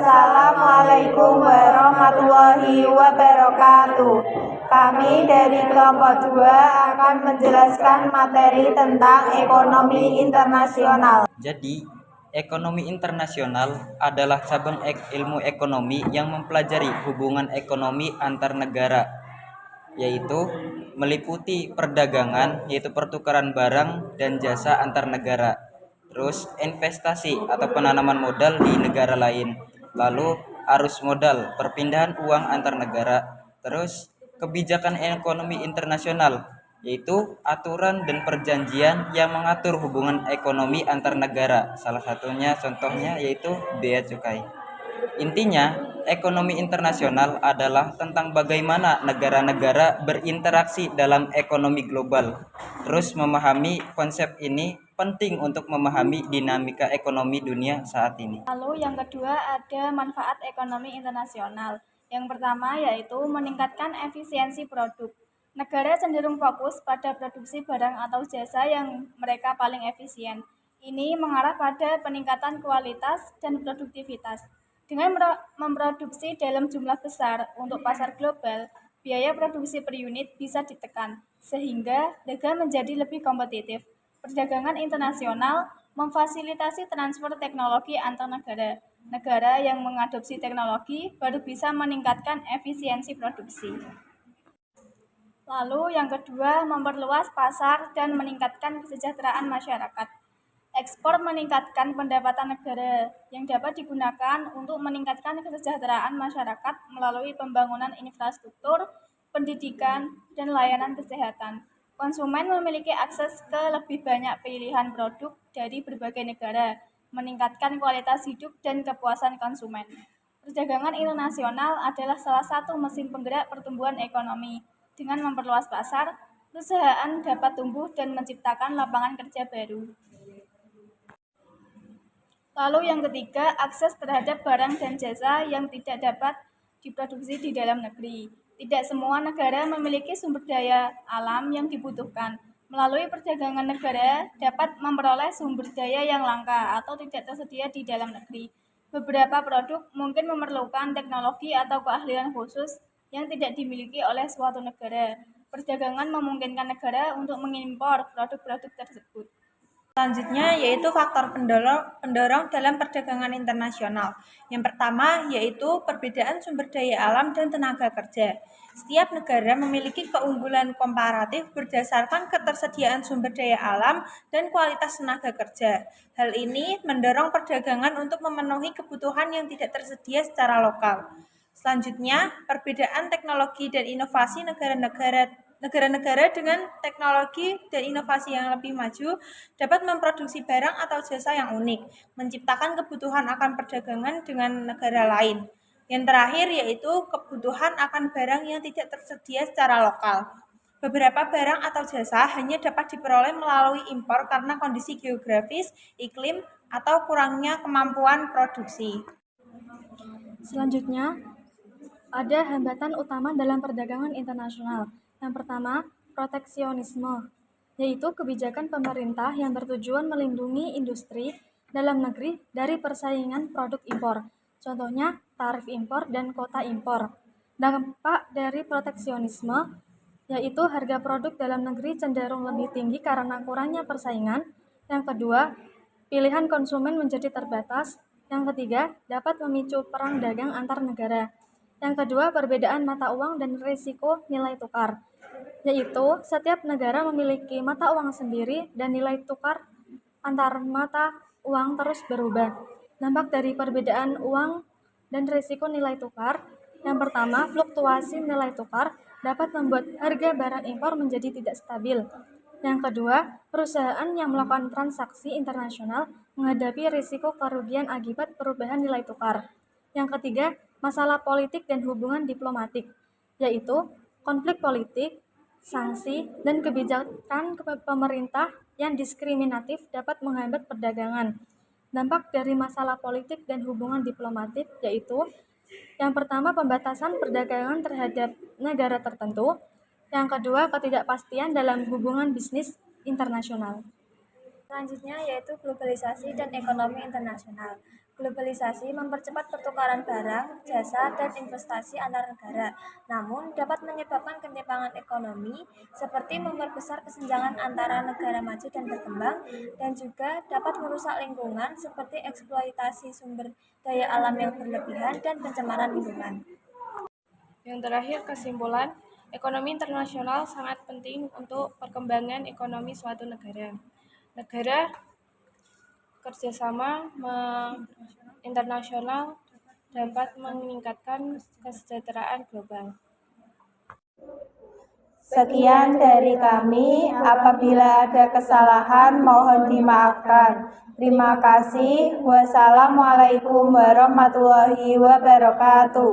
Assalamualaikum warahmatullahi wabarakatuh. Kami dari kelompok 2 akan menjelaskan materi tentang ekonomi internasional. Jadi, ekonomi internasional adalah cabang ilmu ekonomi yang mempelajari hubungan ekonomi antar negara, yaitu meliputi perdagangan, yaitu pertukaran barang dan jasa antar negara. Terus investasi atau penanaman modal di negara lain. Lalu arus modal, perpindahan uang antar negara. Terus kebijakan ekonomi internasional, yaitu aturan dan perjanjian yang mengatur hubungan ekonomi antar negara. Salah satunya contohnya yaitu bea cukai. Intinya, ekonomi internasional adalah tentang bagaimana negara-negara berinteraksi dalam ekonomi global. Terus memahami konsep ini penting untuk memahami dinamika ekonomi dunia saat ini. Lalu yang kedua ada manfaat ekonomi internasional. Yang pertama yaitu meningkatkan efisiensi produk. Negara cenderung fokus pada produksi barang atau jasa yang mereka paling efisien. Ini mengarah pada peningkatan kualitas dan produktivitas. Dengan memproduksi dalam jumlah besar untuk pasar global, biaya produksi per unit bisa ditekan, sehingga harga menjadi lebih kompetitif. Perdagangan internasional memfasilitasi transfer teknologi antar negara. Negara yang mengadopsi teknologi baru bisa meningkatkan efisiensi produksi. Lalu yang kedua, memperluas pasar dan meningkatkan kesejahteraan masyarakat. Ekspor meningkatkan pendapatan negara yang dapat digunakan untuk meningkatkan kesejahteraan masyarakat melalui pembangunan infrastruktur, pendidikan, dan layanan kesehatan. Konsumen memiliki akses ke lebih banyak pilihan produk dari berbagai negara, meningkatkan kualitas hidup dan kepuasan konsumen. Perdagangan internasional adalah salah satu mesin penggerak pertumbuhan ekonomi. Dengan memperluas pasar, perusahaan dapat tumbuh dan menciptakan lapangan kerja baru. Lalu yang ketiga, akses terhadap barang dan jasa yang tidak dapat diproduksi di dalam negeri. Tidak semua negara memiliki sumber daya alam yang dibutuhkan. Melalui perdagangan negara dapat memperoleh sumber daya yang langka atau tidak tersedia di dalam negeri. Beberapa produk mungkin memerlukan teknologi atau keahlian khusus yang tidak dimiliki oleh suatu negara. Perdagangan memungkinkan negara untuk mengimpor produk-produk tersebut. Selanjutnya yaitu faktor pendorong dalam perdagangan internasional. Yang pertama yaitu perbedaan sumber daya alam dan tenaga kerja. Setiap negara memiliki keunggulan komparatif berdasarkan ketersediaan sumber daya alam dan kualitas tenaga kerja. Hal ini mendorong perdagangan untuk memenuhi kebutuhan yang tidak tersedia secara lokal. Selanjutnya, perbedaan teknologi dan inovasi negara-negara dengan teknologi dan inovasi yang lebih maju dapat memproduksi barang atau jasa yang unik, menciptakan kebutuhan akan perdagangan dengan negara lain. Yang terakhir yaitu kebutuhan akan barang yang tidak tersedia secara lokal. Beberapa barang atau jasa hanya dapat diperoleh melalui impor karena kondisi geografis, iklim, atau kurangnya kemampuan produksi. Selanjutnya, ada hambatan utama dalam perdagangan internasional. Yang pertama, proteksionisme, yaitu kebijakan pemerintah yang bertujuan melindungi industri dalam negeri dari persaingan produk impor. Contohnya, tarif impor dan kuota impor. Dampak dari proteksionisme, yaitu harga produk dalam negeri cenderung lebih tinggi karena kurangnya persaingan. Yang kedua, pilihan konsumen menjadi terbatas. Yang ketiga, dapat memicu perang dagang antar negara. Yang kedua, perbedaan mata uang dan risiko nilai tukar, yaitu setiap negara memiliki mata uang sendiri dan nilai tukar antar mata uang terus berubah. Dampak dari perbedaan uang dan risiko nilai tukar, yang pertama, fluktuasi nilai tukar dapat membuat harga barang impor menjadi tidak stabil. Yang kedua, perusahaan yang melakukan transaksi internasional menghadapi risiko kerugian akibat perubahan nilai tukar. Yang ketiga, masalah politik dan hubungan diplomatik, yaitu konflik politik, sanksi, dan kebijakan pemerintah yang diskriminatif dapat menghambat perdagangan. Dampak dari masalah politik dan hubungan diplomatik yaitu yang pertama, pembatasan perdagangan terhadap negara tertentu. Yang kedua, ketidakpastian dalam hubungan bisnis internasional. Selanjutnya yaitu globalisasi dan ekonomi internasional. Globalisasi mempercepat pertukaran barang, jasa, dan investasi antar negara, namun dapat menyebabkan ketimpangan ekonomi seperti memperbesar kesenjangan antara negara maju dan berkembang, dan juga dapat merusak lingkungan seperti eksploitasi sumber daya alam yang berlebihan dan pencemaran lingkungan. Yang terakhir, kesimpulan, ekonomi internasional sangat penting untuk perkembangan ekonomi suatu negara. Negara kerjasama internasional dapat meningkatkan kesejahteraan global. Sekian dari kami. Apabila ada kesalahan, mohon dimaafkan. Terima kasih. Wassalamualaikum warahmatullahi wabarakatuh.